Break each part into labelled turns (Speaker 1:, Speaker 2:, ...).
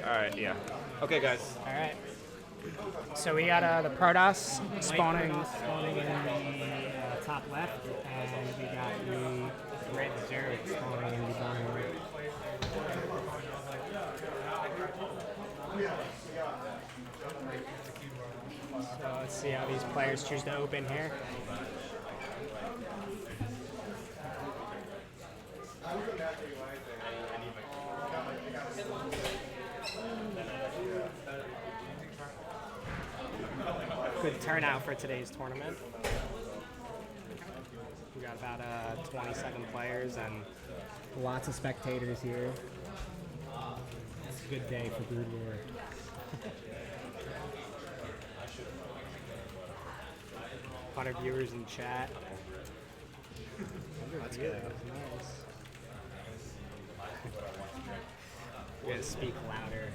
Speaker 1: Alright, yeah. Okay, guys.
Speaker 2: All right. So we got the Protoss spawning in the top left, and we got the red Zerg spawning in the bottom right. So let's see how these players choose to open here. Good turnout for today's tournament. We got about 27 players and lots of spectators here. It's a good day for Brood War. Lot of viewers in chat.
Speaker 1: That's good.
Speaker 2: Nice. We gotta speak louder.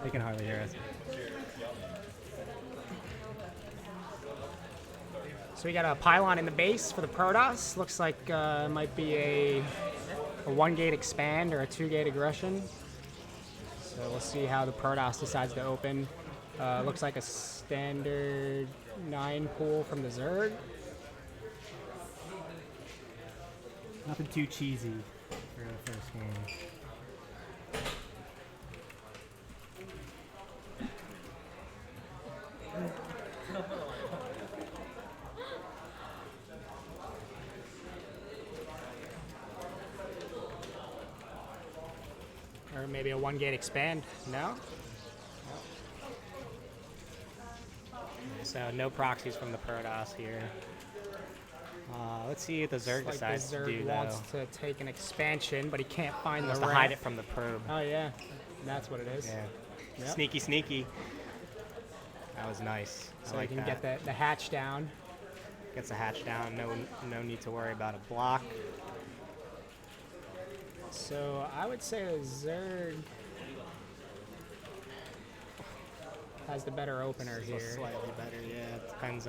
Speaker 2: They can hardly hear us. So we got a pylon in the base for the Protoss. Looks like it might be a 1-gate expand or a 2-gate aggression. So we'll see how the Protoss decides to open. Looks like a standard 9 pool from the Zerg. Nothing too cheesy for the first game. Or maybe a 1-gate expand. No? So no proxies from the Protoss here. Let's see what the Zerg decides to do, though. Wants to take an expansion, but he can't find the ramp. Wants to hide it from the probe. Oh, yeah. That's what it is.
Speaker 1: Yeah.
Speaker 2: Yep.
Speaker 1: Sneaky, sneaky. That was nice.
Speaker 2: So he can get the hatch down.
Speaker 1: Gets the hatch down. No need to worry about a block.
Speaker 2: So I would say the Zerg has the better opener here.
Speaker 1: Slightly better, yeah. It depends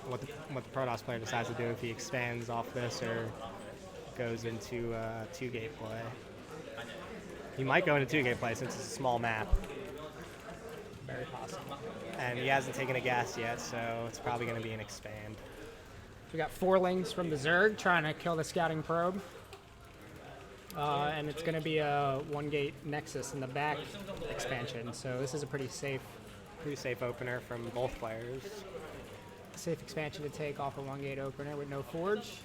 Speaker 1: what the Protoss player decides to do, if he expands off this or goes into a 2-gate play. He might go into 2-gate play since it's a small map.
Speaker 2: Very possible.
Speaker 1: And he hasn't taken a gas yet, so it's probably going to be an expand.
Speaker 2: We got 4-lings from the Zerg trying to kill the scouting probe. And it's going to be a 1-gate Nexus in the back expansion, so this is a pretty safe
Speaker 1: opener from both players.
Speaker 2: Safe expansion to take off a 1-gate opener with no forge.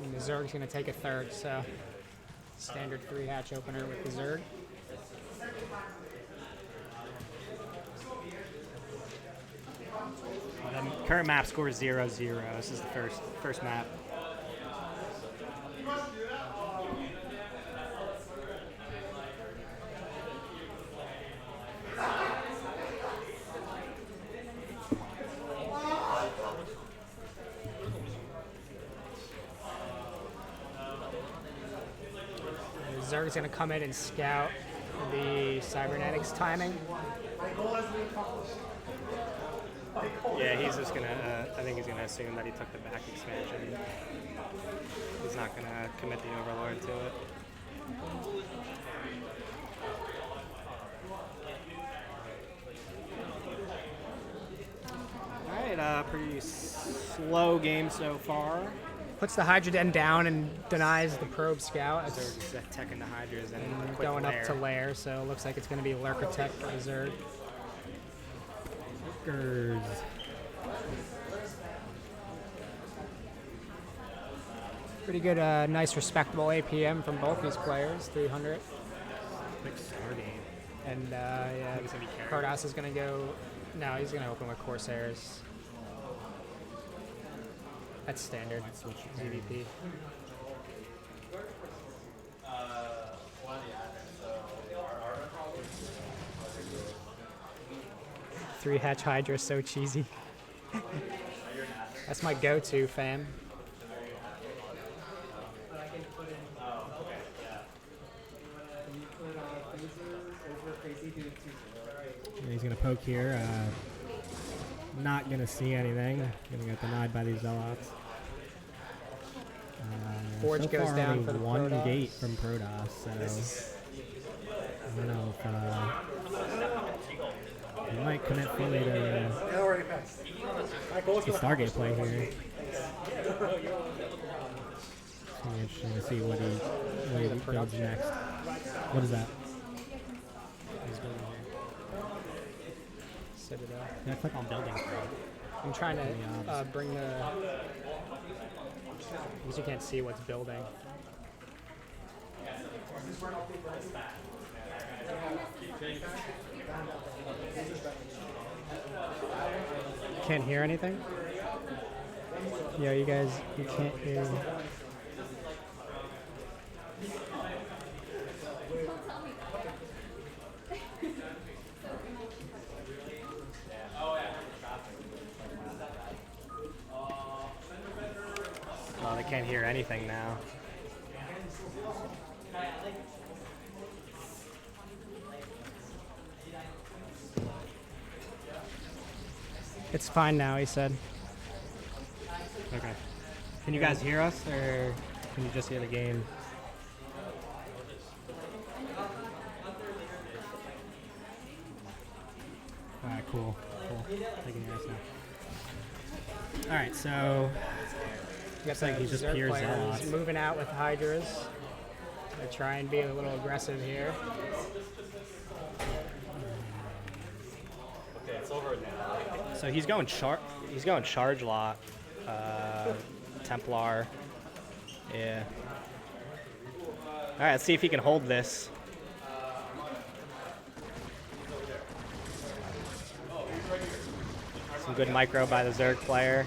Speaker 2: And the Zerg's going to take a third, so standard 3-hatch opener with the Zerg.
Speaker 1: Current map score is 0-0. This is the first map.
Speaker 2: Zerg's going to come in and scout the cybernetics timing.
Speaker 1: Yeah, he's just gonna. I think he's gonna assume that he took the back expansion. He's not gonna commit the Overlord to it. All right, pretty slow game so far.
Speaker 2: Puts the Hydra Den down and denies the probe scout.
Speaker 1: Zerg is teching the Hydras and
Speaker 2: going up to lair, so it looks like it's going to be Lurker Tech for the Zerg. Lurkers. Pretty good, nice, respectable APM from both these players, 300.
Speaker 1: Quick starting.
Speaker 2: And yeah, Protoss is going to go. No, he's going to open with Corsairs. That's standard. GVP. Three-hatch Hydra is so cheesy. That's my go-to, fam. And he's going to poke here. Not going to see anything. Going to get denied by these Zealots. Forge
Speaker 3: so
Speaker 2: goes
Speaker 3: far
Speaker 2: down
Speaker 3: only
Speaker 2: for the
Speaker 3: one
Speaker 2: Protoss.
Speaker 3: gate from Protoss, so I don't know if he might commit fully to Stargate play here. It's gonna be interesting to see what he builds next. What is that?
Speaker 2: He's building here. Set it up.
Speaker 3: Yeah, click on building.
Speaker 2: I'm trying to bring the. Because you can't see what's building. Can't hear anything? Yeah, you guys, you can't hear.
Speaker 1: Oh, they can't hear anything now.
Speaker 2: It's fine now, he said.
Speaker 3: Okay. Can you guys hear us, or can you just hear the game? All right, cool. I can hear us now. All right, so
Speaker 2: Looks
Speaker 3: like he just peers out.
Speaker 2: He's moving out with Hydras. They try and be a little aggressive here.
Speaker 1: So he's going charge lot, Templar. Yeah. All right, let's see if he can hold this. Some good micro by the Zerg player.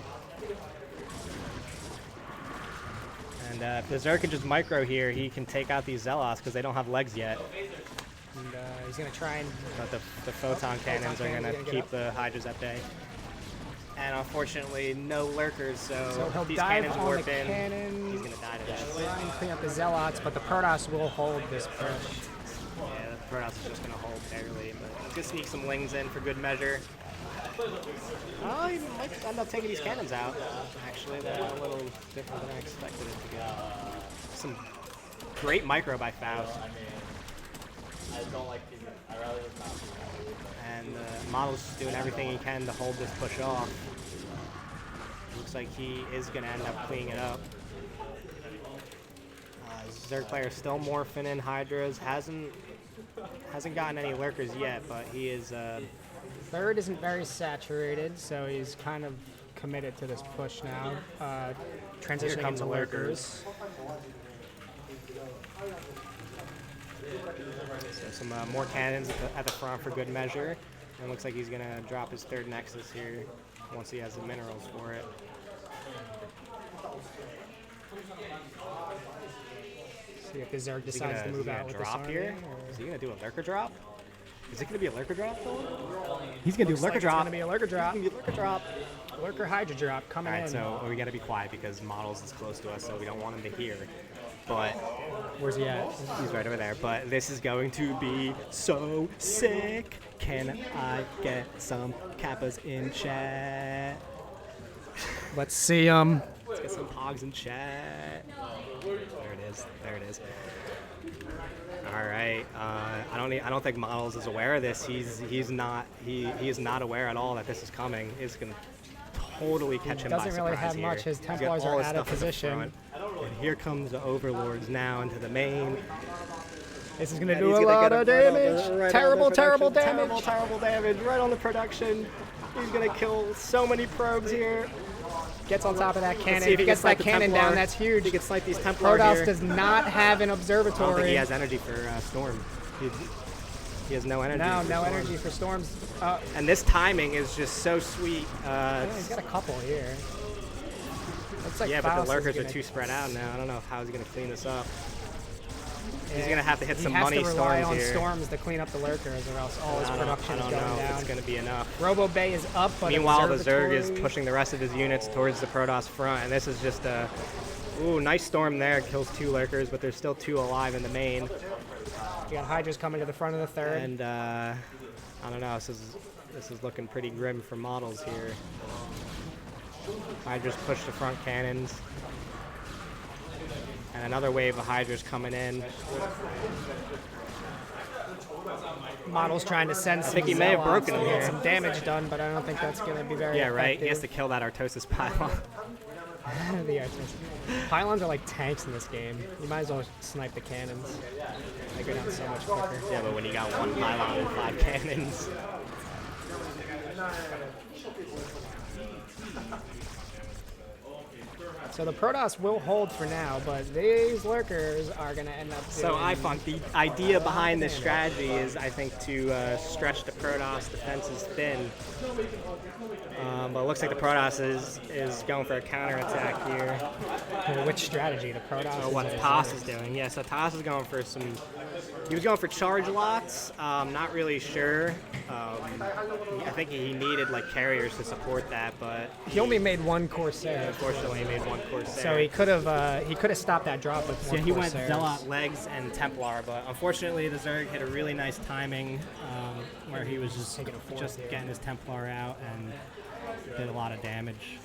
Speaker 1: And if the Zerg can just micro here, he can take out these Zealots because they don't have legs yet.
Speaker 2: And he's going to try and...
Speaker 1: But the photon cannons are going to keep the Hydras at bay. And unfortunately, no lurkers, so
Speaker 2: he'll
Speaker 1: these
Speaker 2: dive
Speaker 1: cannons
Speaker 2: on
Speaker 1: warp
Speaker 2: the
Speaker 1: in.
Speaker 2: cannon.
Speaker 1: He's going to die to this.
Speaker 2: Try and clean up the Zealots, but the Protoss will hold this push.
Speaker 1: Yeah, the Protoss is just going to hold barely. But he's going to sneak some Lings in for good measure. Oh, he might end up taking these cannons out. Actually, they're a little different than I expected it to go. Some great micro by Faust.
Speaker 4: I don't like these. I rather just not.
Speaker 1: And Model's just doing everything he can to hold this push off. Looks like he is going to end up cleaning it up. Zerg player still morphing in Hydras. Hasn't gotten any lurkers yet, but he is...
Speaker 2: Third isn't very saturated, so he's kind of committed to this push now. Transitioning
Speaker 1: Here comes
Speaker 2: into
Speaker 1: the lurkers. So some more cannons at the front for good measure. And it looks like he's going to drop his third Nexus here once he has the minerals for it.
Speaker 2: See if the Zerg decides to move out with this
Speaker 1: drop
Speaker 2: army,
Speaker 1: here.
Speaker 2: or-
Speaker 1: Is he going to do a lurker drop? Is it going to be a lurker drop though?
Speaker 3: he's gonna do
Speaker 2: Looks
Speaker 3: lurker
Speaker 2: like
Speaker 3: drop.
Speaker 2: It's gonna be a lurker drop.
Speaker 1: It's going to be a lurker drop.
Speaker 2: Lurker Hydra drop coming
Speaker 1: All right,
Speaker 2: in.
Speaker 1: so we got to be quiet because Models is close to us, so we don't want him to hear. But
Speaker 2: Where's he at?
Speaker 1: he's right over there. But this is going to be so sick. Can I get some Kappas in chat?
Speaker 2: Let's see him.
Speaker 1: Let's get some Pogs in chat. There it is. There it is. All right. I don't think Models is aware of this. He is not aware at all that this is coming. It's gonna totally catch him by
Speaker 2: Doesn't
Speaker 1: surprise
Speaker 2: really have
Speaker 1: here.
Speaker 2: much. His
Speaker 1: He's got
Speaker 2: Templars
Speaker 1: all
Speaker 2: are
Speaker 1: his
Speaker 2: out of
Speaker 1: stuff at the
Speaker 2: position.
Speaker 1: front. And here comes the Overlords now into the main.
Speaker 2: This is gonna
Speaker 1: And
Speaker 2: do
Speaker 1: he's
Speaker 2: a
Speaker 1: gonna
Speaker 2: lot
Speaker 1: get
Speaker 2: of
Speaker 1: him right on
Speaker 2: damage.
Speaker 1: the- right on the
Speaker 2: Terrible
Speaker 1: production.
Speaker 2: damage.
Speaker 1: Terrible damage right on the production. He's gonna kill so many probes here.
Speaker 2: Gets on top of that cannon.
Speaker 1: Let's see if he
Speaker 2: Gets
Speaker 1: can
Speaker 2: that
Speaker 1: snipe the
Speaker 2: cannon
Speaker 1: Templar.
Speaker 2: down. That's huge.
Speaker 1: He can snipe these Templar
Speaker 2: Protoss
Speaker 1: here.
Speaker 2: does not have an
Speaker 1: I don't think
Speaker 2: observatory.
Speaker 1: he has energy for Storm. He has no energy.
Speaker 2: No,
Speaker 1: for
Speaker 2: no
Speaker 1: Storm.
Speaker 2: energy for storms.
Speaker 1: And this timing is just so sweet.
Speaker 2: He's got a couple here. Looks like
Speaker 1: Yeah, but
Speaker 2: Faust
Speaker 1: the
Speaker 2: is
Speaker 1: lurkers are
Speaker 2: gonna-
Speaker 1: too spread out now. I don't know how he's going to clean this up. He's
Speaker 2: Yeah,
Speaker 1: going to have to hit some
Speaker 2: he has
Speaker 1: money
Speaker 2: to rely
Speaker 1: storms
Speaker 2: on
Speaker 1: here.
Speaker 2: storms to clean up the lurkers, or else all his production
Speaker 1: I
Speaker 2: is
Speaker 1: don't
Speaker 2: going
Speaker 1: know if
Speaker 2: down.
Speaker 1: it's going to be enough.
Speaker 2: Robo Bay is up, but
Speaker 1: Meanwhile, the Zerg is
Speaker 2: observatory-
Speaker 1: pushing the rest of his units towards the Protoss front, and this is just a nice storm there. Kills 2 lurkers, but there's still 2 alive in the main.
Speaker 2: You got Hydras coming to the front of the third.
Speaker 1: And I don't know. This is looking pretty grim for Models here. I just push the front cannons. And another wave of Hydras coming in.
Speaker 2: Model's trying to send some
Speaker 1: think he may have
Speaker 2: Zealots
Speaker 1: broken him
Speaker 2: to get
Speaker 1: here.
Speaker 2: some damage done, but I don't think that's going to be very
Speaker 1: Yeah, right. He has
Speaker 2: effective.
Speaker 1: to kill that Artosis pylon.
Speaker 2: The Artosis. Pylons are like tanks in this game. You might as well snipe the cannons. They go down so much quicker.
Speaker 1: Yeah, but when you got one pylon and 5 cannons.
Speaker 2: So the Protoss will hold for now, but these lurkers are going to end up
Speaker 1: So
Speaker 2: doing
Speaker 1: iFunk, the idea behind this strategy is, I think, to stretch the Protoss defenses thin. But it looks like the Protoss is going for a counterattack here.
Speaker 2: Well, which strategy? The Protoss?
Speaker 1: So what Toss is doing. Yeah, so Toss is going for some... He was going for charge lots. Not really sure. I think he needed like carriers to support that, but
Speaker 2: He only made one Corsair,
Speaker 1: unfortunately he made one Corsair.
Speaker 2: so he could have stopped that drop with one
Speaker 1: Yeah, he went
Speaker 2: Corsair.
Speaker 1: Zealot, Legs, and Templar, but unfortunately the Zerg hit a really nice timing where he was just
Speaker 2: Taking a fourth
Speaker 1: just
Speaker 2: here.
Speaker 1: getting his Templar out and did a lot of damage.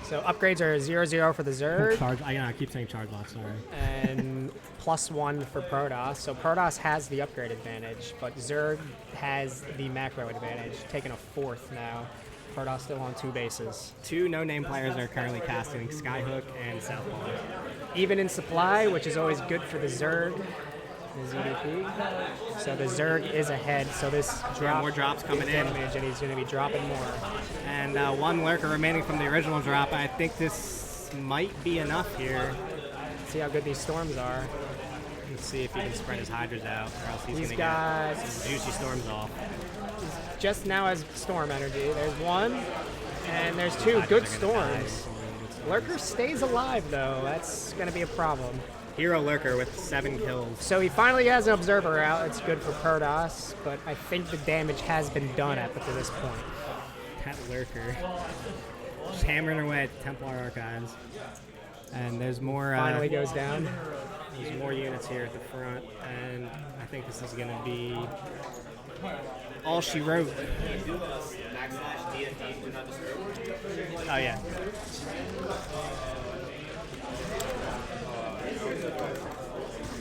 Speaker 2: So upgrades are 0-0 for the Zerg
Speaker 3: Charge. I keep saying charge lock. Sorry.
Speaker 2: and +1 for Protoss. So Protoss has the upgrade advantage, but Zerg has the macro advantage, taking a fourth now. Protoss still on 2 bases.
Speaker 1: 2 no-name players are currently casting Skyhook and Southpaw.
Speaker 2: Even in supply, which is always good for the Zerg, the ZDP. So the Zerg is ahead, so this drop
Speaker 1: more drops coming in.
Speaker 2: damage, and he's going to be dropping more.
Speaker 1: And 1 lurker remaining from the original drop. I think this might be enough here.
Speaker 2: See how good these storms are.
Speaker 1: Let's see if he can spread his Hydras out, or else he's
Speaker 2: He's
Speaker 1: going to
Speaker 2: got
Speaker 1: get some juicy storms off.
Speaker 2: just now has storm energy. There's 1, and there's 2
Speaker 1: Hydras
Speaker 2: good
Speaker 1: are gonna die.
Speaker 2: storms. Lurker stays alive though. That's going to be a problem.
Speaker 1: Hero lurker with 7 kills.
Speaker 2: So he finally has an observer out. It's good for Protoss, but I think the damage has been done up to this point.
Speaker 1: That lurker. Just hammering away at the Templar Archives. And there's more
Speaker 2: Finally goes down.
Speaker 1: there's more units here at the front, and I think this is gonna be all she wrote. Oh yeah.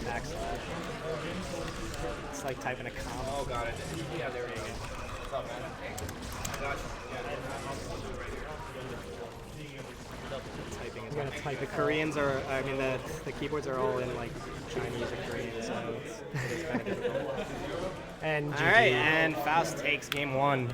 Speaker 1: Backslash. It's like typing a comment.
Speaker 4: Oh, got it. Yeah, there we go. What's up, man? I got you.
Speaker 1: Typing is
Speaker 2: I'm gonna type
Speaker 1: the Koreans are, I mean, the keyboards are all in like Chinese or Korean, so it is kind of difficult.
Speaker 2: And
Speaker 1: All
Speaker 2: GG.
Speaker 1: right, and Faust takes game 1.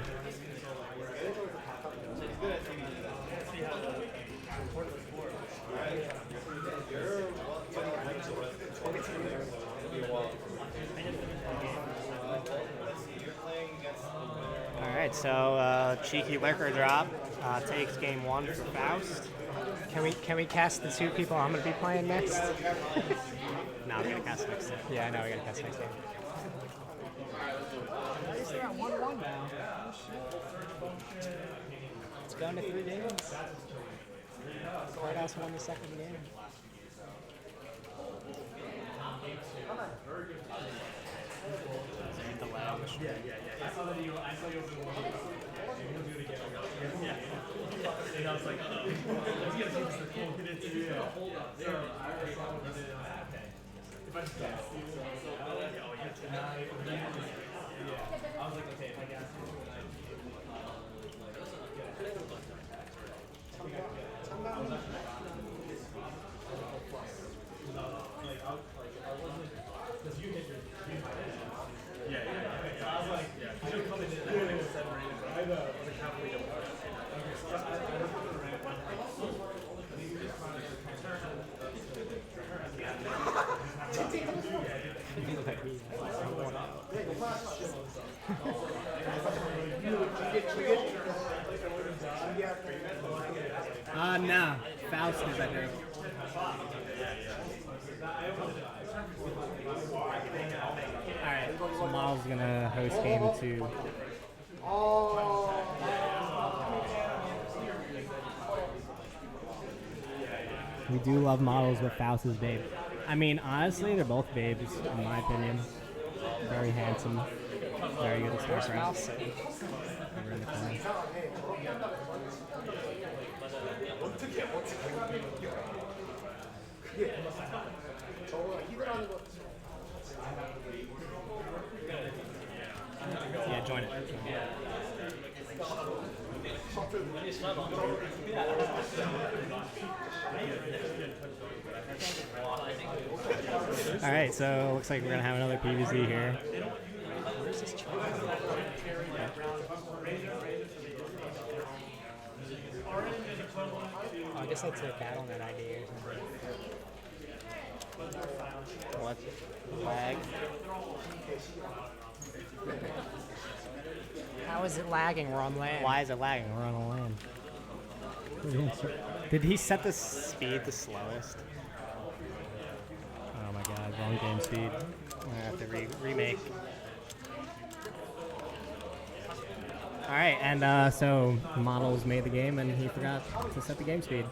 Speaker 1: All right, so cheeky lurker drop takes game 1 for Faust.
Speaker 2: Can we cast the 2 people I'm gonna be playing next?
Speaker 1: Now I'm gonna cast next.
Speaker 2: Yeah, I know we gotta cast next game. They're at 1-1 now. It's going to 3 games. Protoss won the second game.
Speaker 1: No, Faust is at her. Alright, so Model's gonna host game 2.
Speaker 3: We do love models, but Faust is babe. I mean, honestly, they're both babes, in my opinion. Very handsome. Very good at StarCraft. Over in the corner. Yeah, join it. All right, so looks like we're gonna have another PVZ here.
Speaker 2: Oh, I guess that's a BattleNet ID or something.
Speaker 1: What? Lag?
Speaker 2: How is it lagging? We're on LAN.
Speaker 1: Why is it lagging? We're on a LAN. Did he set the speed the slowest?
Speaker 3: Oh my god, wrong game speed.
Speaker 1: I have to remake.
Speaker 3: All right, and so Models made the game, and he forgot to set the game speed.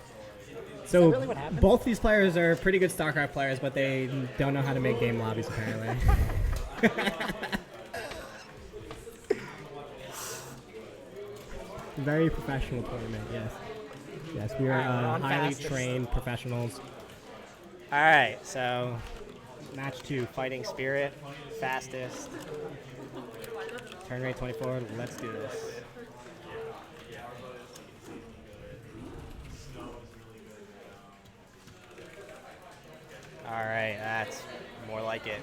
Speaker 3: So
Speaker 2: that really what happened?
Speaker 3: both these players are pretty good StarCraft players, but they don't know how to make game lobbies, apparently. Very professional tournament, yes. Yes, we are
Speaker 2: on
Speaker 3: highly
Speaker 2: fastest.
Speaker 3: trained professionals.
Speaker 1: All right, so match 2, Fighting Spirit, fastest. Turn rate 24. Let's do this. All right, that's more like it.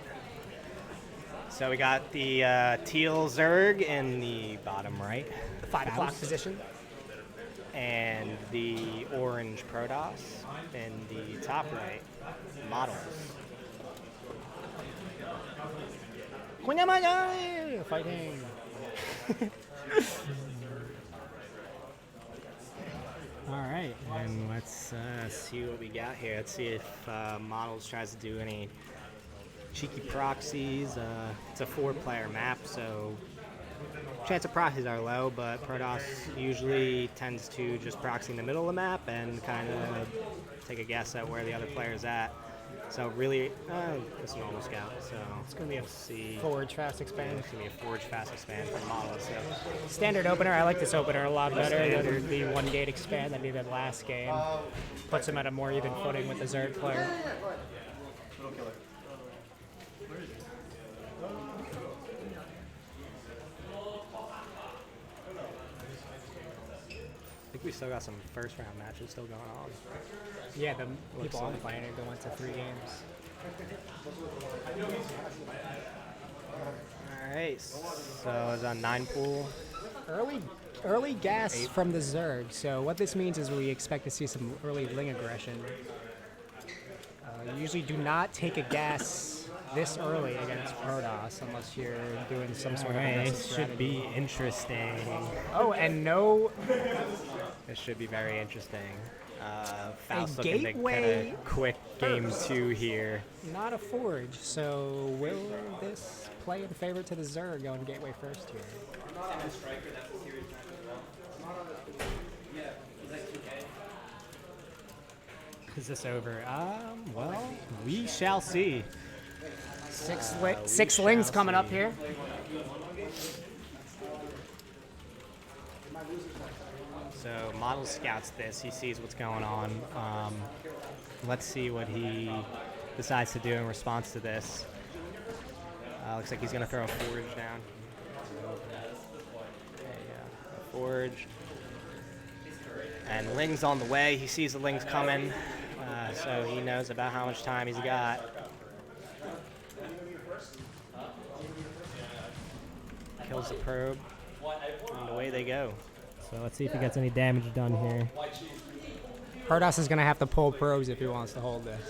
Speaker 1: So we got the teal Zerg in the bottom right,
Speaker 2: The 5 o'clock position.
Speaker 1: and the orange Protoss in the top right, Models.
Speaker 2: Fighting.
Speaker 3: All right.
Speaker 1: And let's see what we got here. Let's see if Models tries to do any cheeky proxies. It's a 4-player map, so chance of proxies are low, but Protoss usually tends to just proxy in the middle of the map and kind of take a guess at where the other player's at. So really, it's a normal scout, so
Speaker 2: It's going to be a
Speaker 1: see.
Speaker 2: forward fast expand.
Speaker 1: It's going to be a forge fast expand for Models. So.
Speaker 2: Standard opener. I like this opener a lot better than the 1 gate expand that he did last game. Puts him at a more even footing with the Zerg player.
Speaker 1: I think we still got some first round matches still going on.
Speaker 2: Yeah, the people
Speaker 1: like.
Speaker 2: on playing are going to 3 games.
Speaker 1: Alright, so it's on 9 pool.
Speaker 2: Early gas from the Zerg. So what this means is we expect to see some early Ling aggression. You usually do not take a gas this early against Protoss unless you're doing some sort of
Speaker 3: Alright,
Speaker 2: aggressive
Speaker 3: this should
Speaker 2: strategy.
Speaker 3: be interesting.
Speaker 2: Oh, and no
Speaker 1: This should be very interesting. Faust looking to
Speaker 2: gateway
Speaker 1: kind of quick game 2 here.
Speaker 2: not a forge. So will this play in favor to the Zerg going gateway first here?
Speaker 3: Is this over? Well, we shall see.
Speaker 2: Six Lings coming up here.
Speaker 1: So Model scouts this. He sees what's going on. Let's see what he decides to do in response to this. Looks like he's going to throw a forge down. A forge. And Ling's on the way. He sees the Ling's coming, so he knows about how much time he's got. Kills the probe, and away they go.
Speaker 3: So let's see if he gets any damage done here.
Speaker 2: Protoss is going to have to pull probes if he wants to hold this.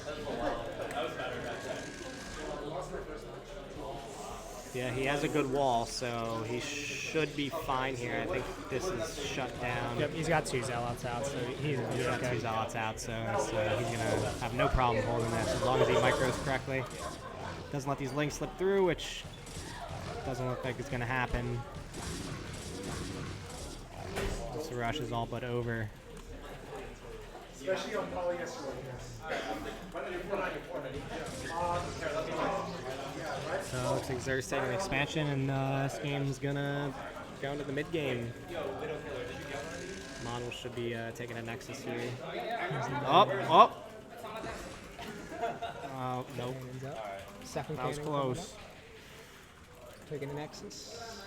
Speaker 1: Yeah, he has a good wall, so he should be fine here. I think this is shut down.
Speaker 2: Yep, he's got 2 Zealots out, so he's
Speaker 1: Got
Speaker 2: okay.
Speaker 1: 2 Zealots out, so he's going to have no problem holding this as long as he micros correctly. Doesn't let these links slip through, which doesn't look like it's going to happen. This rush is all but over.
Speaker 5: Especially on polyester.
Speaker 1: So it looks like Zerg's taking an expansion, and this game's going to go into the mid game. Model should be taking a Nexus here. Oh! Nope.
Speaker 2: Cannons up. Second
Speaker 1: That was
Speaker 2: cannon coming
Speaker 1: close.
Speaker 2: up. Taking the Nexus.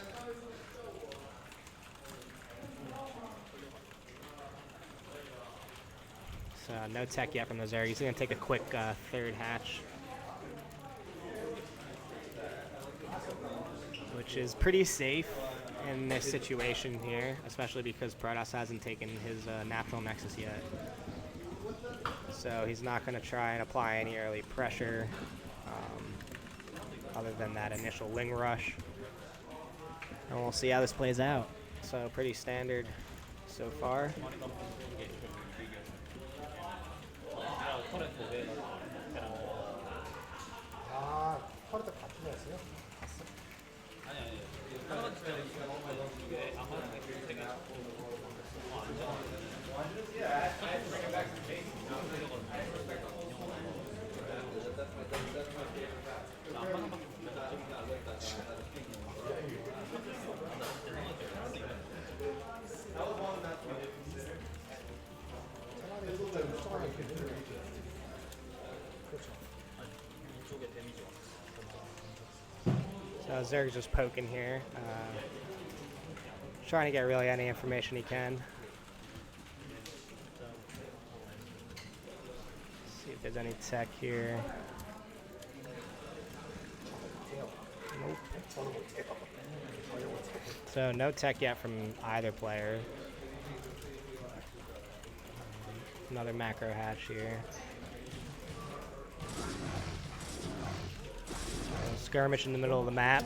Speaker 1: So no tech yet from the Zerg. He's going to take a quick third hatch, which is pretty safe in this situation here, especially because Protoss hasn't taken his natural Nexus yet. So he's not going to try and apply any early pressure other than that initial Ling Rush. And we'll see how this plays out. So pretty standard so far. So Zerg's just poking here, trying to get really any information he can. See if there's any tech here. Nope. So no tech yet from either player. Another macro hatch here. Skirmish in the middle of the map.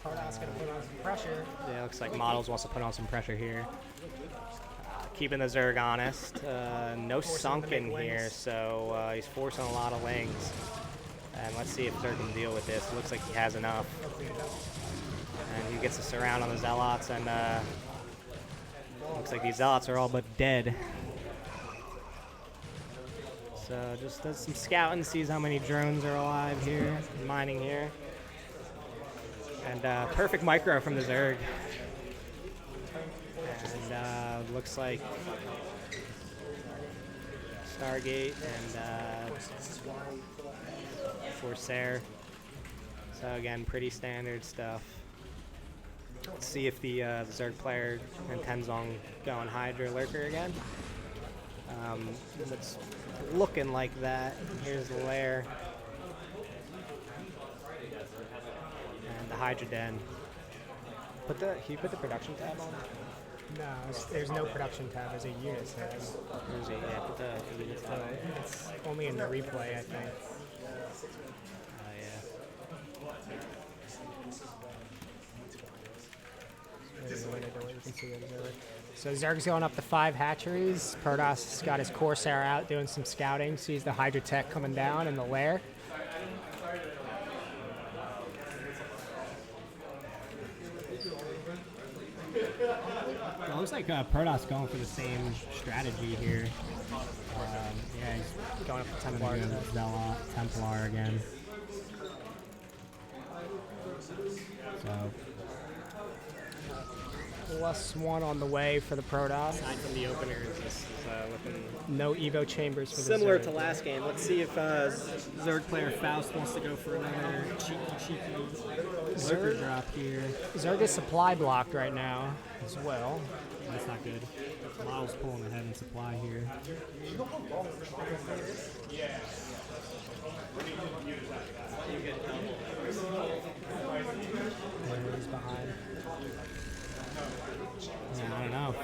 Speaker 2: Protoss gonna put on some pressure.
Speaker 1: Yeah, looks like Models wants to put on some pressure here. Keeping the Zerg honest. No sunken here, so he's forcing a lot of lings. And let's see if Zerg can deal with this. It looks like he has enough. And he gets a surround on the Zealots, and looks like these Zealots are all but dead. So just does some scouting, sees how many drones are alive here, mining here. And perfect micro from the Zerg. And looks like Stargate and Corsair. So again, pretty standard stuff. Let's see if the Zerg player intends on going Hydra Lurker again. It's looking like that. Here's the lair. And the Hydra Den. Can you put the production tab on?
Speaker 2: No, there's no production tab. There's a unit tab.
Speaker 1: There's a, yeah, put the unit tab on.
Speaker 2: It's only in the replay, I think.
Speaker 1: Yeah.
Speaker 2: So Zerg's going up to 5 hatcheries. Protoss got his Corsair out doing some scouting. Sees the Hydra Tech coming down in the lair.
Speaker 3: It looks like Protoss going for the same strategy here. Yeah, he's
Speaker 2: Going up to
Speaker 3: Templar. Templar again. So
Speaker 2: +1 on the way for the Protoss.
Speaker 1: Aside from the openers, this is looking
Speaker 2: No Evo chambers for
Speaker 1: similar
Speaker 2: the
Speaker 1: to
Speaker 2: Zerg.
Speaker 1: last game. Let's see if Zerg player Faust wants to go for another cheeky lurker drop here.
Speaker 2: Zerg is supply blocked right now as well.
Speaker 3: That's not good. Model's pulling ahead in supply here.
Speaker 2: He's behind.
Speaker 3: Yeah, I don't know.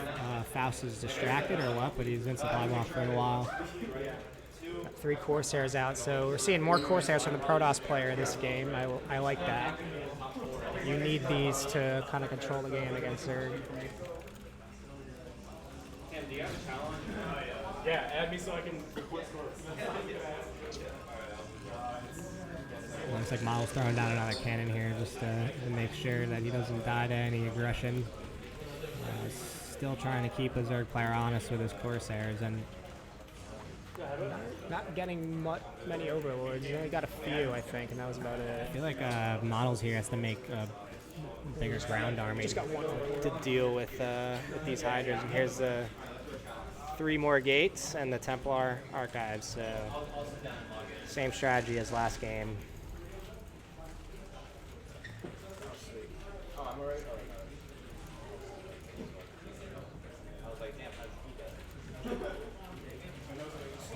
Speaker 3: Faust is distracted or what, but he's been supply blocked for a while.
Speaker 2: Got 3 Corsairs out, so we're seeing more Corsairs from the Protoss player this game. I like that. You need these to kind of control the game against Zerg.
Speaker 4: Yeah, add me so I can record scores.
Speaker 3: Looks like Model's throwing down another cannon here just to make sure that he doesn't die to any aggression. Still trying to keep a Zerg player honest with his Corsairs, and
Speaker 2: Not getting many Overlords. You only got a few, I think, and that was about
Speaker 3: I
Speaker 2: it.
Speaker 3: feel like Models here has to make a bigger ground army.
Speaker 2: Just got one.
Speaker 1: to deal with these Hydras. And here's the 3 more gates and the Templar Archives. So same strategy as last game.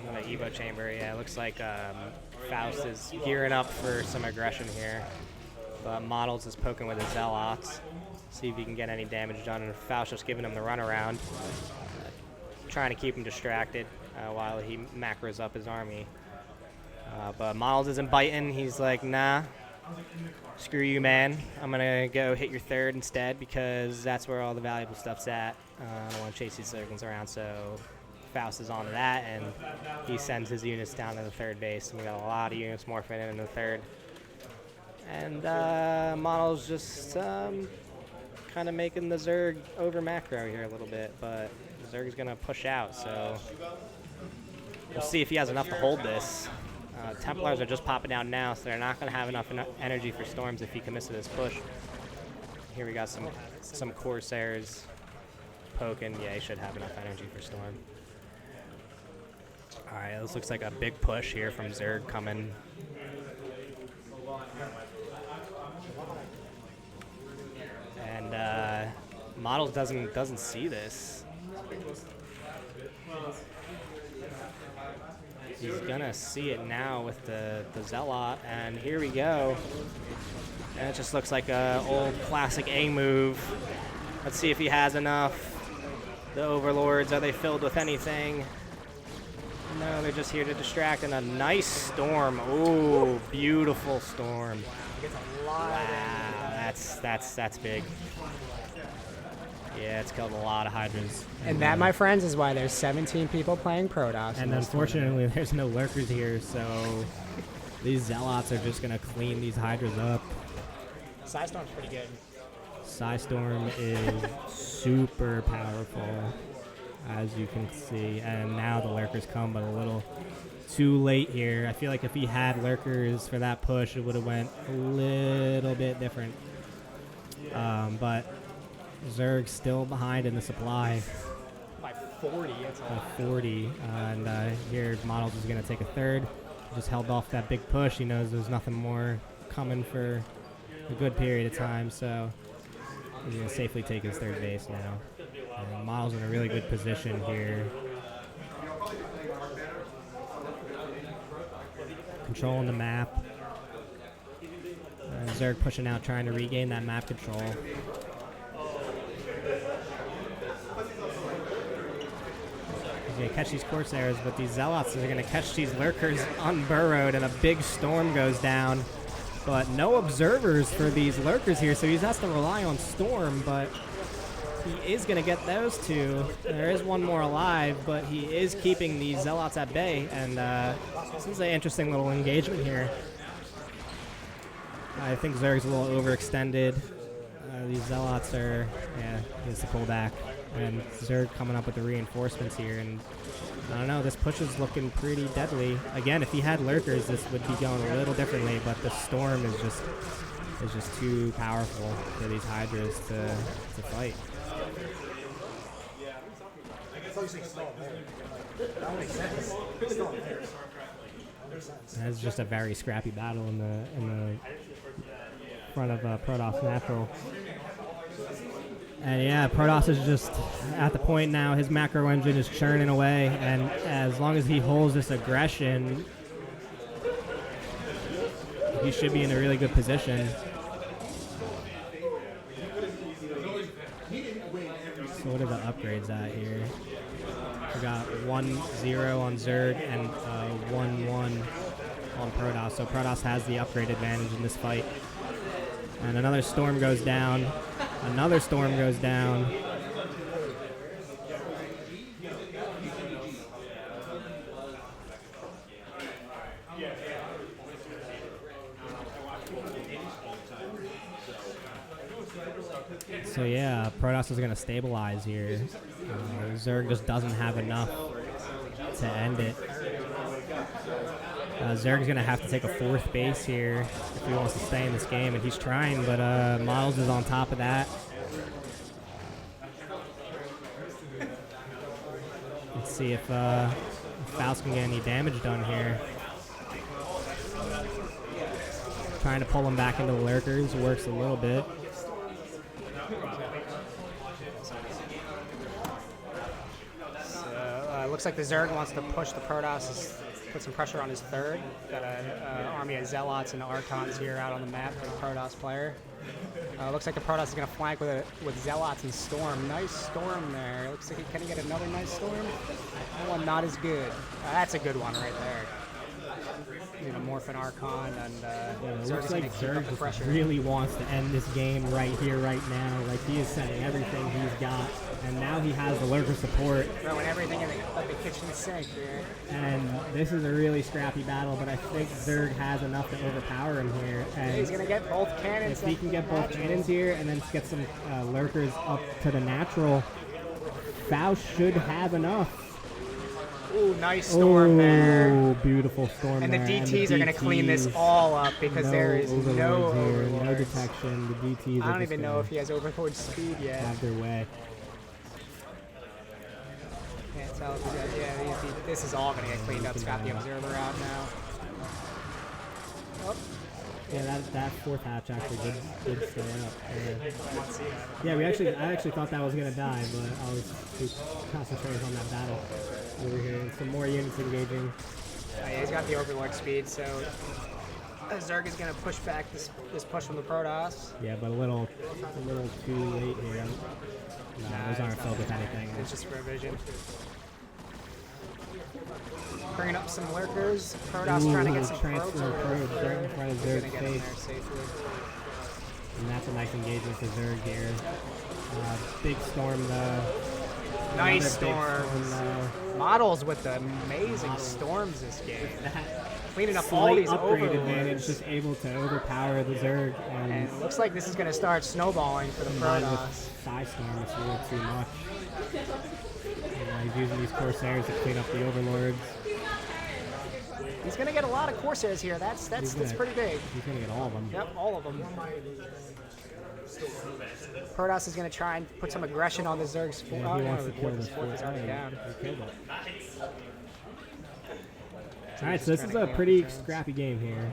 Speaker 1: Another Evo chamber. Yeah, it looks like Faust is gearing up for some aggression here. But Models is poking with his Zealots. See if he can get any damage done. And Faust just giving him the runaround. Trying to keep him distracted while he macros up his army. But Models isn't biting. He's like, nah, screw you, man. I'm going to go hit your third instead because that's where all the valuable stuff's at. I don't want to chase these circles around, so Faust is on to that, and he sends his units down to the third base. And we got a lot of units morphing in the third. And Models just kind of making the Zerg over macro here a little bit, but Zerg's going to push out, so we'll see if he has enough to hold this. Templars are just popping down now, so they're not going to have enough energy for Storms if he commits to this push. Here we got some Corsairs poking. Yeah, he should have enough energy for Storm. All right, this looks like a big push here from Zerg coming. And Models doesn't see this. He's gonna see it now with the Zealot, and here we go. And it just looks like a old classic A move. Let's see if he has enough. The Overlords, are they filled with anything? No, they're just here to distract. And a nice Storm. Ooh, beautiful Storm. Wow, that's big. Yeah, it's killed a lot of Hydras.
Speaker 2: And that, my friends, is why there's 17 people playing Protoss.
Speaker 3: And unfortunately, there's no lurkers here, so these Zealots are just going to clean these Hydras up.
Speaker 2: Psystorm's pretty good.
Speaker 3: Psystorm is super powerful, as you can see. And now the lurkers come, but a little too late here. I feel like if he had lurkers for that push, it would have went a little bit different. But Zerg's still behind in the supply.
Speaker 2: By 40. That's
Speaker 3: By 40. And here Models is going to take a third. Just held off that big push. He knows there's nothing more coming for a good period of time, so he's going to safely take his third base now. And Models in a really good position here. Controlling the map. Zerg pushing out, trying to regain that map control. He's going to catch these Corsairs, but these Zealots are going to catch these Lurkers unburrowed, and a big Storm goes down. But no observers for these Lurkers here, so he has to rely on Storm, but he is going to get those two. There is one more alive, but he is keeping these Zealots at bay, and this is an interesting little engagement here. I think Zerg's a little overextended. These Zealots are, yeah, he has to pull back. And Zerg coming up with the reinforcements here, and I don't know, this push is looking pretty deadly. Again, if he had lurkers, this would be going a little differently, but the Storm is just too powerful for these Hydras to fight. That's just a very scrappy battle in the front of Protoss Natural. And yeah, Protoss is just at the point now, his macro engine is churning away, and as long as he holds this aggression, he should be in a really good position. So what are the upgrades at here? We got 1-0 on Zerg and 1-1 on Protoss. So Protoss has the upgrade advantage in this fight. And another Storm goes down. Another Storm goes down. So yeah, Protoss is going to stabilize here. Zerg just doesn't have enough to end it. Zerg's going to have to take a 4th base here if he wants to stay in this game, and he's trying, but Miles is on top of that. Let's see if Faust can get any damage done here. Trying to pull him back into the lurkers, works a little bit.
Speaker 2: So looks like the Zerg wants to push the Protoss, put some pressure on his 3rd. Got an army of Zealots and Archons here out on the map for the Protoss player. Looks like the Protoss is going to flank with Zealots and Storm. Nice Storm there. Looks like can he get another nice Storm? That one not as good. That's a good one right there. You know, Morphin Archon and
Speaker 3: it looks like Zerg just really wants to end this game right here, right now. Like, he is sending everything he's got, and now he has the lurker support.
Speaker 2: Throwing everything in the kitchen sink here.
Speaker 3: And this is a really scrappy battle, but I think Zerg has enough to overpower him here. And
Speaker 2: he's going to get both cannons.
Speaker 3: If he can get both cannons here and then get some lurkers up to the natural, Faust should have enough.
Speaker 2: Ooh, nice Storm there.
Speaker 3: Oh, beautiful Storm
Speaker 2: and the
Speaker 3: there.
Speaker 2: DTs are going to clean this all up because there is no
Speaker 3: overlords. No detection. The DTs
Speaker 2: I don't even know if he has Overlord speed yet.
Speaker 3: Have their way.
Speaker 2: Can't tell if he got, yeah, this is all going to get cleaned up. It's got the Observer out now. Oh.
Speaker 3: Yeah, that 4th hatch actually did stay up. Yeah, I actually thought that was gonna die, but I was too concentrated on that battle over here. And some more units engaging.
Speaker 2: Yeah, he's got the Overlord speed, so Zerg is gonna push back this push from the Protoss.
Speaker 3: Yeah, but a little too late here. No, those aren't filled with anything.
Speaker 2: It's just for vision. Bringing up some lurkers. Protoss trying to get some probes.
Speaker 3: Right in front of Zerg's
Speaker 2: get in there safely.
Speaker 3: And that's a nice engagement for Zerg here. Big Storm though.
Speaker 2: Nice Storms. Models with the amazing Storms this game. Cleaning up all these
Speaker 3: upgrade advantage, just able to overpower the Zerg.
Speaker 2: And it looks like this is going to start snowballing for the Protoss.
Speaker 3: Psystorm, it's a little too much. He's using these Corsairs to clean up the Overlords.
Speaker 2: He's going to get a lot of Corsairs here. That's pretty big.
Speaker 3: He's going to get all of them.
Speaker 2: Yep, all of them. Protoss is going to try and put some aggression on the Zerg's fort.
Speaker 3: Yeah, he wants to kill
Speaker 2: this fort. Is already down.
Speaker 3: He killed it. All right, so this is a pretty scrappy game here.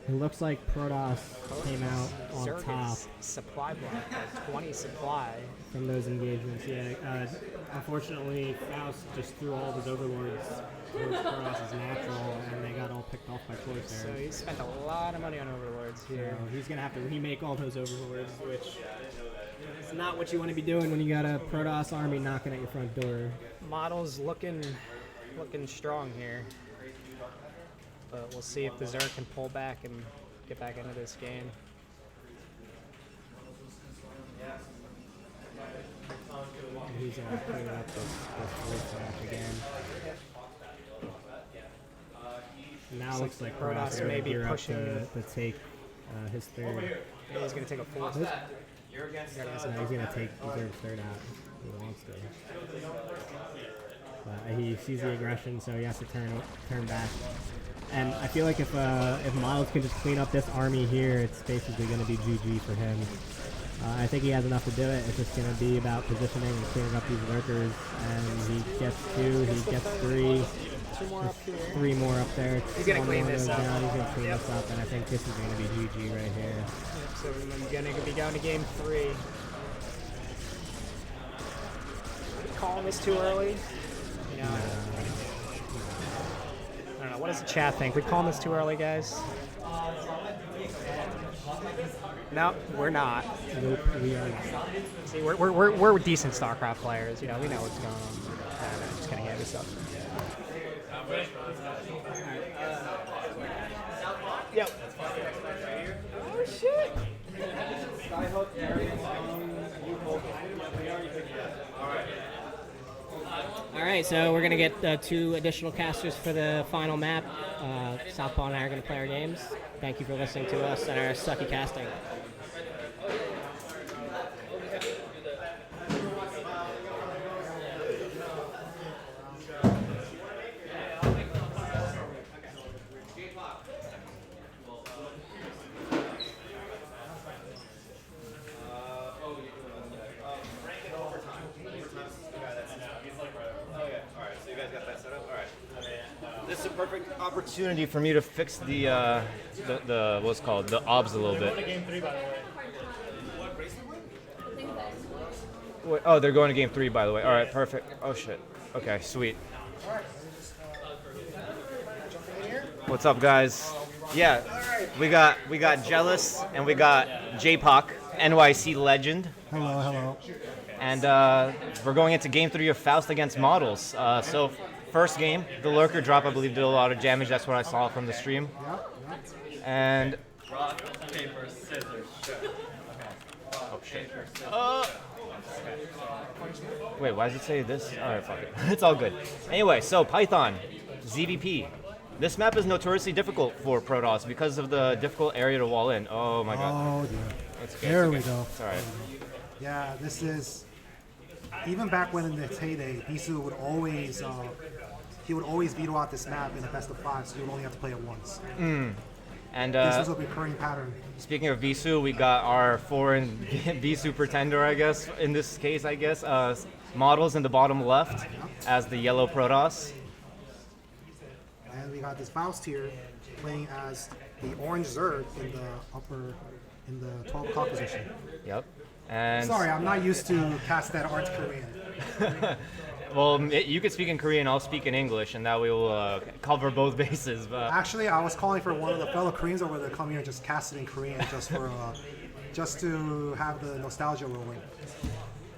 Speaker 3: It looks like Protoss came out on
Speaker 2: Zerg
Speaker 3: top.
Speaker 2: Supply block, 20 supply.
Speaker 3: From those engagements, yeah. Unfortunately, Faust just threw all of his Overlords towards Protoss' natural, and they got all picked off by Corsairs.
Speaker 2: So he spent a lot of money on Overlords here.
Speaker 3: So he's going to have to remake all those Overlords, which is not what you want to be doing when you got a Protoss army knocking at your front door.
Speaker 2: Models looking strong here. But we'll see if the Zerg can pull back and get back into this game.
Speaker 3: He's going to clean up this wolf match again. Now it looks like
Speaker 2: Protoss may be pushing
Speaker 3: to take his 3rd.
Speaker 2: He's going to take a 4th.
Speaker 3: No, he's going to take Zerg's 3rd out. He wants to. But he sees the aggression, so he has to turn back. And I feel like if Miles can just clean up this army here, it's basically going to be GG for him. I think he has enough to do it. It's just going to be about positioning and cleaning up these lurkers. And he gets 2, he gets 3.
Speaker 2: 2 more up here.
Speaker 3: 3 more up there.
Speaker 2: He's going to clean this up.
Speaker 3: He's going to clean this up, and I think this is going to be GG right here.
Speaker 2: So we're going to be going to game 3. Calling this too early? You know, I don't know. What does the chat think? We calling this too early, guys? No, we're not.
Speaker 3: Nope, we are.
Speaker 2: See, we're decent StarCraft players. You know, we know what's going on. I'm just gonna get this up. Yep. Oh shit.
Speaker 3: All right, so we're gonna get 2 additional casters for the final map. Southpaw and I are gonna play our games. Thank you for listening to us and our sucky casting.
Speaker 5: perfect opportunity for me to fix the what's it called, the obs a little bit. Wait, oh, they're going to game 3, by the way. All right, perfect. Oh shit. Okay, sweet. What's up, guys? Yeah, we got Jealous and we got J-Poc, NYC legend.
Speaker 6: Hello, hello.
Speaker 5: And we're going into game 3 of Faust against Models. So first game, the lurker drop, I believe, did a lot of damage. That's what I saw from the stream. And
Speaker 4: Rock, paper, scissors, shoot.
Speaker 5: oh shit. Wait, why does it say this? All right, fuck it. It's all good. Anyway, so Python, ZVP. This map is notoriously difficult for Protoss because of the difficult area to wall in. Oh my god.
Speaker 6: Oh, dear.
Speaker 5: It's okay,
Speaker 6: There
Speaker 5: it's
Speaker 6: we
Speaker 5: okay.
Speaker 6: go.
Speaker 5: It's all right.
Speaker 6: Yeah, this is even back when in its heyday, Bisu would always veto out this map in a best of 5, so you would only have to play it once.
Speaker 5: And
Speaker 6: This was a recurring pattern.
Speaker 5: speaking of Bisu, we got our foreign Bisu pretender, I guess, in this case, I guess. Models in the bottom left as the yellow Protoss.
Speaker 6: And we got this Faust here playing as the orange Zerg in the 12 o'clock position.
Speaker 5: Yep. And
Speaker 6: Sorry, I'm not used to casts that aren't Korean.
Speaker 5: well, you could speak in Korean, I'll speak in English, and that we will cover both bases. But
Speaker 6: Actually, I was calling for one of the fellow Koreans over there to come here and just cast it in Korean just to have the nostalgia rolling.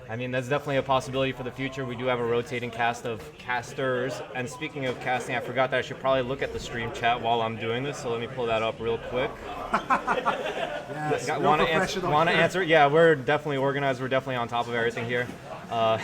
Speaker 5: I mean, that's definitely a possibility for the future. We do have a rotating cast of casters. And speaking of casting, I forgot that I should probably look at the stream chat while I'm doing this. So let me pull that up real quick.
Speaker 6: Yes, real
Speaker 5: Want to
Speaker 6: professional here.
Speaker 5: answer? Yeah, we're definitely organized. We're definitely on top of everything here.
Speaker 6: Alright,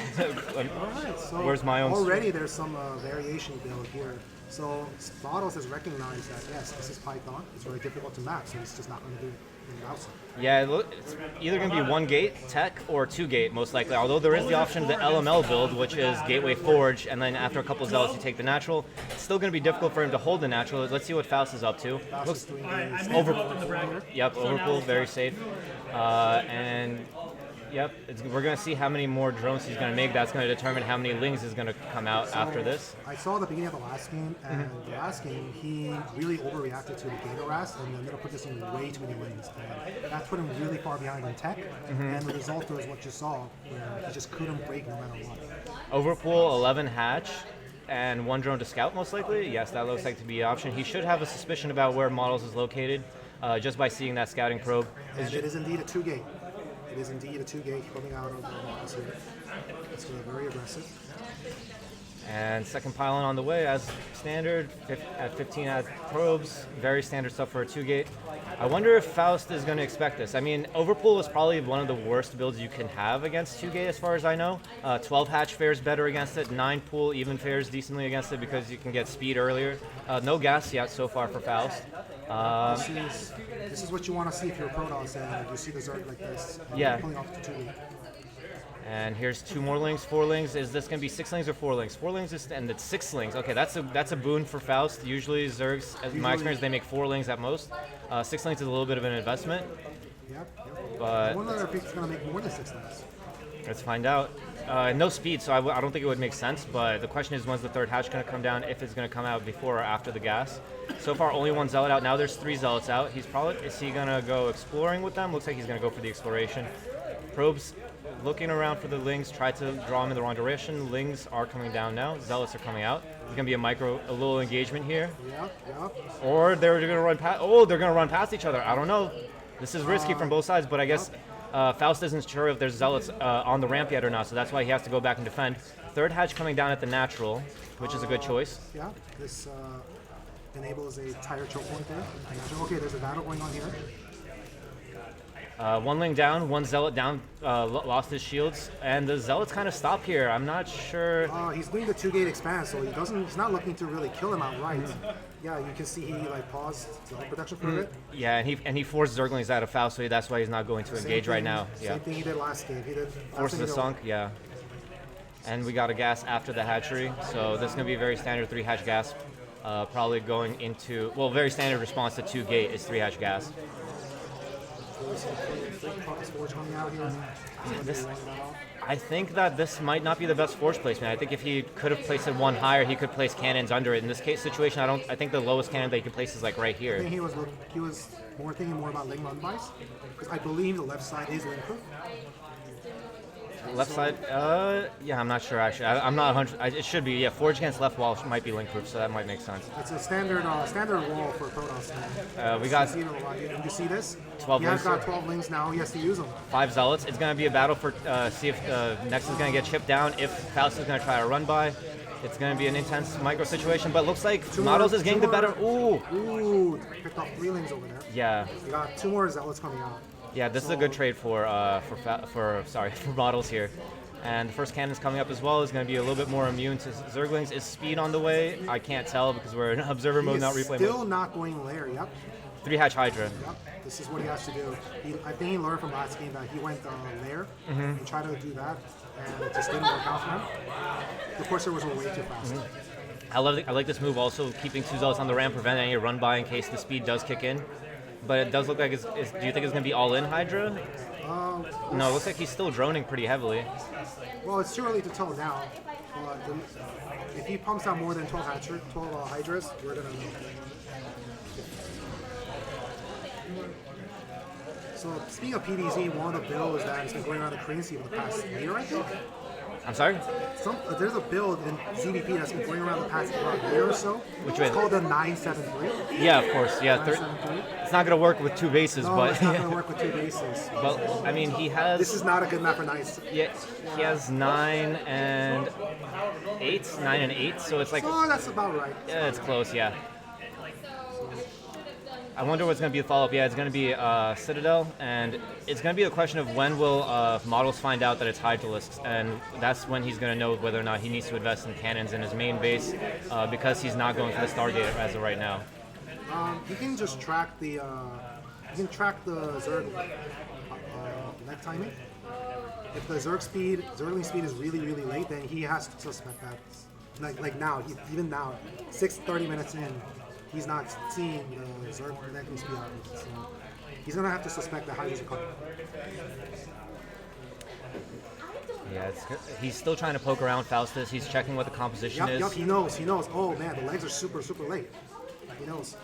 Speaker 6: so
Speaker 5: Where's my own?
Speaker 6: already there's some variation build here. So Models has recognized that yes, this is Python. It's very difficult to map, so it's just not going to do it in the outside.
Speaker 5: Yeah, it's either going to be 1 gate tech or 2 gate most likely. Although there is the option of the LML build, which is Gateway Forge, and then after a couple of zealots you take the natural. It's still going to be difficult for him to hold the natural. Let's see what Faust is up to.
Speaker 6: Faust is doing
Speaker 5: Yep, overpull, very safe. And yep, we're going to see how many more drones he's going to make. That's going to determine how many lings is going to come out after this.
Speaker 6: I saw the beginning of the last game, and the last game he really overreacted to the game harass and ended up producing way too many lanes. And that put him really far behind in tech, and the result was what you saw, where he just couldn't break no matter what.
Speaker 5: Overpool, 11 hatch, and 1 drone to scout most likely. Yes, that looks like to be an option. He should have a suspicion about where Models is located just by seeing that scouting probe.
Speaker 6: And it is indeed a 2-gate. It is indeed a 2-gate coming out of the Models here. It's very aggressive.
Speaker 5: And second pylon on the way as standard at 15 at probes. Very standard stuff for a 2-gate. I wonder if Faust is going to expect this. I mean, Overpool is probably one of the worst builds you can have against 2-gate as far as I know. 12 hatch fares better against it. 9 pool even fares decently against it because you can get speed earlier. No gas yet so far for Faust.
Speaker 6: This is what you want to see if you're a Protoss and you see the Zerg like this.
Speaker 5: Yeah.
Speaker 6: Pulling off the 2-gate.
Speaker 5: And here's 2 more lings, 4 lings. Is this going to be 6 lings or 4 lings? 4 lings is, and it's 6 lings. Okay, that's a boon for Faust. Usually Zergs, in my experience, they make 4 lings at most. 6 lings is a little bit of an investment.
Speaker 6: Yep.
Speaker 5: But
Speaker 6: I wonder if he's going to make more than 6 lines.
Speaker 5: let's find out. No speed, so I don't think it would make sense. But the question is, when's the 3rd hatch going to come down? If it's going to come out before or after the gas. So far, only 1 zealot out. Now there's 3 zealots out. Is he going to go exploring with them? Looks like he's going to go for the exploration. Probes looking around for the lings, try to draw them in the wrong direction. Lings are coming down now. Zealots are coming out. There's going to be a little engagement here.
Speaker 6: Yep.
Speaker 5: Or they're going to run past. Oh, they're going to run past each other. I don't know. This is risky from both sides, but I guess Faust isn't sure if there's zealots on the ramp yet or not, so that's why he has to go back and defend. 3rd hatch coming down at the natural, which is a good choice.
Speaker 6: Yeah, this enables a tire choke point there. Okay, there's a battle going on here.
Speaker 5: 1 ling down, 1 zealot down, lost his shields, and the zealots kind of stop here. I'm not sure.
Speaker 6: He's doing the 2-gate expand, so he's not looking to really kill him outright. Yeah, you can see he paused zealot protection for a bit.
Speaker 5: Yeah, and he forced Zerglings out of Faust, so that's why he's not going to engage right now. Yeah,
Speaker 6: Same thing he did last game.
Speaker 5: forces a sunk. Yeah, and we got a gas after the hatchery, so this is gonna be a very standard 3 hatch gas. Probably going into very standard response to 2-gate is 3 hatch gas.
Speaker 6: Forge coming out here.
Speaker 5: This, I think that this might not be the best force placement. I think if he could have placed it one higher, he could place cannons under it. In this case situation, I think the lowest cannon that he could place is like right
Speaker 6: I
Speaker 5: here.
Speaker 6: think he was thinking more about Ling run bys, because I believe the left side is Ling proof.
Speaker 5: Left side, yeah, I'm not sure actually. I'm not 100. It should be, yeah. Forge against left wall might be link proof, so that might make sense.
Speaker 6: It's a standard wall for Protoss.
Speaker 5: We got
Speaker 6: you see this?
Speaker 5: 12
Speaker 6: He has
Speaker 5: links.
Speaker 6: got 12 links now. He has to use them.
Speaker 5: 5 zealots. It's gonna be a battle for see if Nex is gonna get chipped down. If Faust is gonna try to run by, it's gonna be an intense micro situation. But looks like Models is getting the better.
Speaker 6: Ooh, picked up 3 links over there.
Speaker 5: Yeah.
Speaker 6: We got 2 more zealots coming out.
Speaker 5: Yeah, this is a good trade for Models here. And the first cannon's coming up as well. Is going to be a little bit more immune to Zerglings. Is speed on the way? I can't tell because we're in observer mode, not replay
Speaker 6: Still
Speaker 5: mode.
Speaker 6: not going lair. Yep.
Speaker 5: 3-hatch Hydra.
Speaker 6: Yep. This is what he has to do. I think he learned from last game that he went lair and tried to do that, and it just didn't work out for him. The Corsair was way too fast.
Speaker 5: I like this move also, keeping 2 zealots on the ramp, preventing any run by in case the speed does kick in. But it does look like do you think it's going to be all in Hydra? No, it looks like he's still droning pretty heavily.
Speaker 6: Well, it's too early to tell now. But if he pumps out more than 12 Hydras, we're going to know. So, speaking of PvZ, one of the builds that has been going around the currency for the past year, I think.
Speaker 5: I'm sorry?
Speaker 6: There's a build in ZVP that's been going around the past year or so.
Speaker 5: Which
Speaker 6: It's
Speaker 5: way?
Speaker 6: called the 973.
Speaker 5: Yeah, of course. Yeah,
Speaker 6: 973.
Speaker 5: it's not going to work with 2 bases,
Speaker 6: No,
Speaker 5: but
Speaker 6: it's not going to work with 2 bases.
Speaker 5: but I mean he has.
Speaker 6: This is not a good map for nice.
Speaker 5: Yeah, he has 9 and 8, so it's like
Speaker 6: Oh, that's about right.
Speaker 5: yeah, it's close. Yeah. I wonder what's going to be the follow-up. Yeah, it's going to be Citadel, and it's going to be a question of when will Models find out that it's Hydralisks, and that's when he's going to know whether or not he needs to invest in cannons in his main base, because he's not going for the Stargate as of right now.
Speaker 6: You can just track the Zerg leg timing. If the Zergling speed is really late, then he has to suspect that. Like now, even now, 30 minutes in, he's not seeing the Zerg connecting speed out of it. So he's gonna have to suspect that Hydras are coming.
Speaker 5: Yeah, he's still trying to poke around Faustus. He's checking what the composition is.
Speaker 6: Yup, he knows. Oh man, the legs are super late. He knows.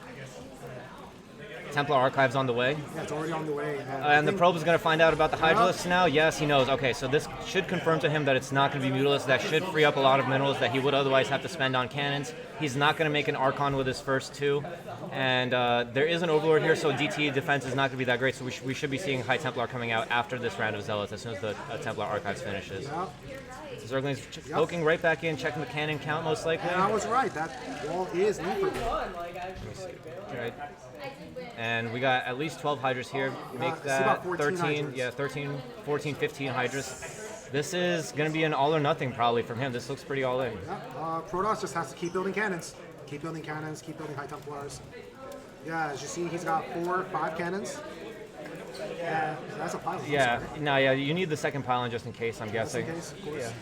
Speaker 5: Templar Archives on the way.
Speaker 6: Yeah, it's already on the way.
Speaker 5: And the probe is going to find out about the Hydralisks now? Yes, he knows. Okay, so this should confirm to him that it's not going to be Mutalisks. That should free up a lot of minerals that he would otherwise have to spend on cannons. He's not going to make an Archon with his first 2. And there is an Overlord here, so DT defense is not going to be that great. So we should be seeing High Templar coming out after this round of Zealots as soon as the Templar Archives finishes.
Speaker 6: Yeah.
Speaker 5: Zergling's poking right back in, checking the cannon count most likely.
Speaker 6: And I was right. That wall is Leaper.
Speaker 5: Right. And we got at least 12 Hydras here. Make
Speaker 6: it's about
Speaker 5: that
Speaker 6: 14
Speaker 5: 13,
Speaker 6: Hydras.
Speaker 5: yeah, 13, 14, 15 Hydras. This is going to be an all or nothing probably from him. This looks pretty all in.
Speaker 6: Yeah, Protoss just has to keep building cannons. Keep building High Templars. Yeah, as you see, he's got 4 or 5 cannons. Yeah, that's a pylon.
Speaker 5: Yeah, no, yeah, you need the second pylon just in case, I'm
Speaker 6: Just in
Speaker 5: guessing.
Speaker 6: case, of course.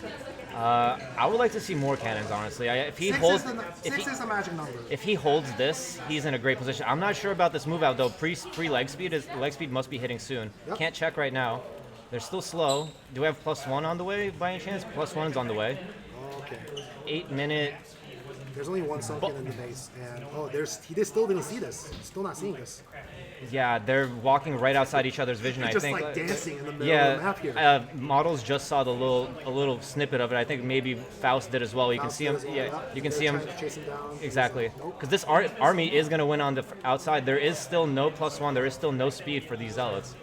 Speaker 5: I would like to see more cannons, honestly. If he
Speaker 6: 6
Speaker 5: holds,
Speaker 6: is the magic number.
Speaker 5: if he holds this, he's in a great position. I'm not sure about this move out though. Pre leg speed must be hitting soon.
Speaker 6: Yep.
Speaker 5: Can't check right now. They're still slow. Do we have +1 on the way by any chance? +1's on the way.
Speaker 6: Okay.
Speaker 5: 8-minute.
Speaker 6: There's only one sunken in the base, and he still didn't see this. Still not seeing this.
Speaker 5: Yeah, they're walking right outside each other's vision.
Speaker 6: He's
Speaker 5: I
Speaker 6: just
Speaker 5: think.
Speaker 6: like dancing in the middle
Speaker 5: Yeah,
Speaker 6: of the map here.
Speaker 5: Models just saw a little snippet of it. I think maybe Faust did as well. You can see him. Yeah, you can see him.
Speaker 6: Chase him down.
Speaker 5: Exactly.
Speaker 6: Nope.
Speaker 5: Because this army is going to win on the outside. There is still no +1. There is still no speed for these zealots.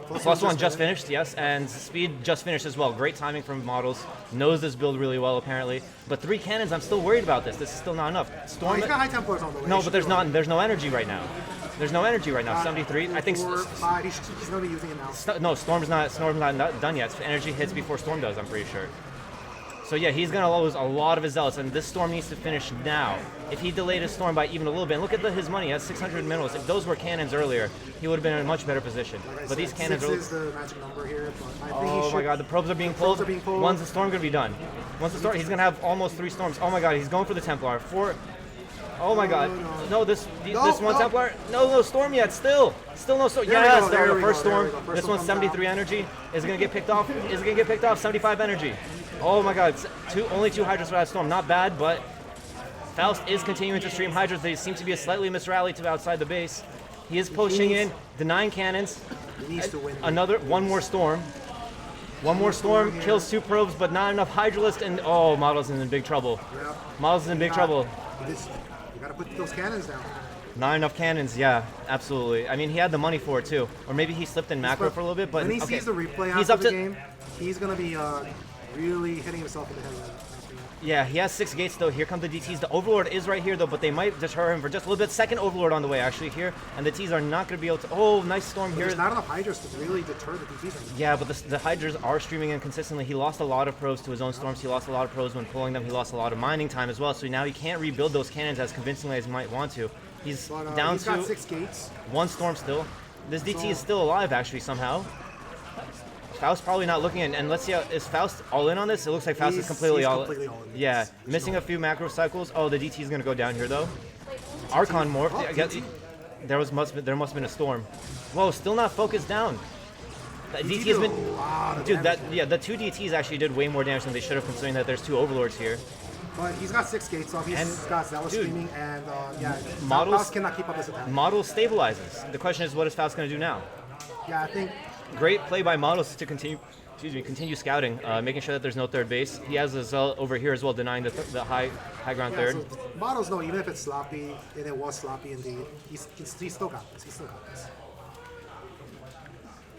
Speaker 5: +1 just finished, yes, and speed just finished as well. Great timing from Models. Knows this build really well, apparently. But 3 cannons, I'm still worried about this. This is still not enough.
Speaker 6: Oh, he's got High Templars on the way.
Speaker 5: No,
Speaker 6: He
Speaker 5: but
Speaker 6: should
Speaker 5: there's
Speaker 6: be able
Speaker 5: no energy right now. There's no energy right now. 73. I think.
Speaker 6: 4, 5. He's going to be using it now.
Speaker 5: No, Storm's not done yet. Energy hits before Storm does, I'm pretty sure. So yeah, he's going to lose a lot of his zealots, and this Storm needs to finish now. If he delayed his Storm by even a little bit, look at his money, he has 600 minerals. If those were cannons earlier, he would have been in a much better position.
Speaker 6: Like I
Speaker 5: But
Speaker 6: said,
Speaker 5: these cannons
Speaker 6: 6
Speaker 5: are...
Speaker 6: is the magic number here, but I think he
Speaker 5: Oh
Speaker 6: should.
Speaker 5: my god, the probes are being pulled.
Speaker 6: probes are being pulled.
Speaker 5: When's the Storm going to be done? Once the Storm, he's going to have almost 3 Storms. Oh my god, he's going for the Templar. 4... Oh my God! No, this one
Speaker 6: no.
Speaker 5: Templar. No storm yet. Still no storm.
Speaker 6: There we
Speaker 5: Yes,
Speaker 6: go,
Speaker 5: there
Speaker 6: there
Speaker 5: the
Speaker 6: we
Speaker 5: first
Speaker 6: go, there
Speaker 5: storm.
Speaker 6: we go. First
Speaker 5: This
Speaker 6: one
Speaker 5: one's
Speaker 6: comes
Speaker 5: 73 energy. Is it gonna get picked off? Is it gonna get picked off? 75 energy. Oh my God! Only 2 Hydras for that storm. Not bad, but Faust is continuing to stream Hydras. They seem to be a slightly misrally to outside the base. He is pushing in, denying cannons.
Speaker 6: He needs to win.
Speaker 5: One more storm. One more storm kills 2 probes, but not enough Hydralisk, and oh, Models is in big trouble.
Speaker 6: Yep.
Speaker 5: Models is in big trouble.
Speaker 6: You gotta put those cannons down.
Speaker 5: Not enough cannons, yeah, absolutely. I mean, he had the money for it too, or maybe he slipped in macro for a little bit. But
Speaker 6: when he
Speaker 5: okay.
Speaker 6: sees the replay
Speaker 5: He's
Speaker 6: after
Speaker 5: up
Speaker 6: the
Speaker 5: to
Speaker 6: game, he's gonna be really hitting himself in the head. After that.
Speaker 5: Yeah, he has 6 gates though. Here come the DTs. The Overlord is right here though, but they might deter him for just a little bit. Second Overlord on the way actually here, and the Ts are not going to be able to. Oh, nice storm here.
Speaker 6: There's not enough Hydras to really deter the DTs. Right now.
Speaker 5: Yeah, but the Hydras are streaming in consistently. He lost a lot of probes to his own storms. He lost a lot of probes when pulling them. He lost a lot of mining time as well. So now he can't rebuild those cannons as convincingly as he might want to. He's down
Speaker 6: he's
Speaker 5: to
Speaker 6: got 6 gates.
Speaker 5: 1 storm still. This DT is still alive actually somehow. Faust probably not looking in, and let's see, is Faust all in on this? It looks like Faust is completely all in. Yeah, missing a few macro cycles. Oh, the DT is going to go down here though. Archon morph. There must have been a storm. Whoa, still not focused down. The DT has been, dude. The 2 DTs actually did way more damage than they should have, considering that there's 2 Overlords here.
Speaker 6: But he's got 6 gates off. He's got Zealous streaming, and
Speaker 5: Models
Speaker 6: Faust cannot keep up this attack.
Speaker 5: Model stabilizes. The question is, what is Faust going to do now?
Speaker 6: Yeah, I think.
Speaker 5: Great play by Models to continue scouting, making sure that there's no third base. He has a Zealot over here as well, denying the high ground third.
Speaker 6: So Models know, even if it's sloppy, and it was sloppy indeed, he's still got this. He's still got this.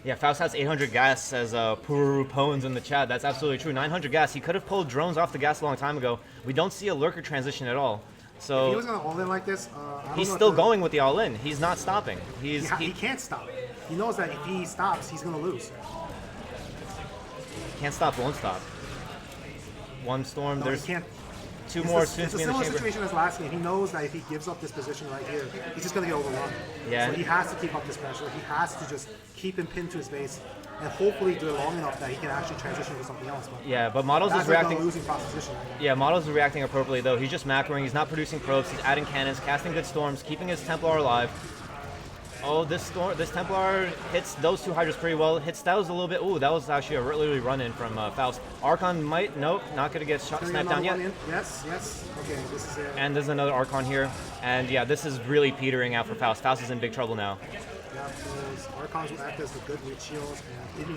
Speaker 5: Yeah, Faust has 800 gas, says Puru Pones in the chat. That's absolutely true. 900 gas. He could have pulled drones off the gas a long time ago. We don't see a lurker transition at all. So
Speaker 6: if he was going to all in like this,
Speaker 5: he's still going with the all in. He's not stopping. He
Speaker 6: can't stop. He knows that if he stops, he's going to lose.
Speaker 5: Can't stop, won't stop. 1 storm.
Speaker 6: No,
Speaker 5: there's
Speaker 6: he can't.
Speaker 5: 2 more soon
Speaker 6: It's
Speaker 5: to
Speaker 6: a
Speaker 5: be in the
Speaker 6: similar
Speaker 5: chamber.
Speaker 6: situation as last game. He knows that if he gives up this position right here, he's just going to get overrun.
Speaker 5: Yeah.
Speaker 6: So he has to keep up this pressure. He has to just keep him pinned to his base and hopefully do it long enough that he can actually transition to something else. But
Speaker 5: Yeah, but Models
Speaker 6: that's
Speaker 5: is
Speaker 6: like
Speaker 5: reacting.
Speaker 6: a losing proposition right now.
Speaker 5: Yeah, Models is reacting appropriately though. He's just macroing. He's not producing probes. He's adding cannons, casting good storms, keeping his Templar alive. Oh, this Templar hits those 2 Hydras pretty well. Hits that was a little bit. Ooh, that was actually a really run in from Faust. Archon might. Nope, not gonna get sniped down yet.
Speaker 6: Yes. Okay, this is it.
Speaker 5: And there's another Archon here. And yeah, this is really petering out for Faust. Faust is in big trouble now.
Speaker 6: Yeah, because Archons will act as the good weak shields, and in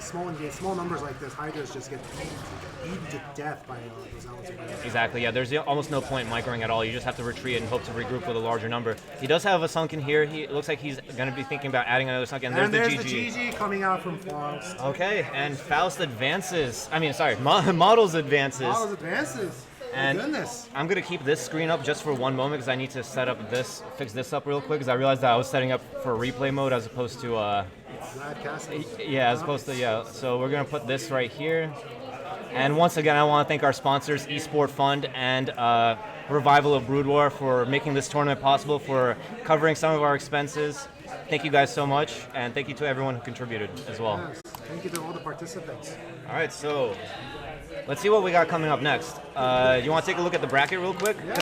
Speaker 6: small numbers like this, Hydras just get eaten to death by the Zealots.
Speaker 5: Exactly, yeah, there's almost no point microing at all. You just have to retreat and hope to regroup with a larger number. He does have a Sunken here. It looks like he's going to be thinking about adding another Sunken.
Speaker 6: And there's
Speaker 5: the GG.
Speaker 6: the GG coming out from Faust.
Speaker 5: Okay, and Faust advances. I mean, sorry, Models advances.
Speaker 6: Models advances.
Speaker 5: And
Speaker 6: goodness.
Speaker 5: I'm going to keep this screen up just for 1 moment because I need to fix this up real quick because I realized that I was setting up for replay mode as opposed to, So we're going to put this right here. And once again, I want to thank our sponsors, Esport Fund and Revival of Brood War, for making this tournament possible, for covering some of our expenses. Thank you guys so much, and thank you to everyone who contributed as well.
Speaker 6: Yes. Thank you to all the participants.
Speaker 5: All right, so let's see what we got coming up next. You want to take a look at the bracket real quick?
Speaker 6: Yeah.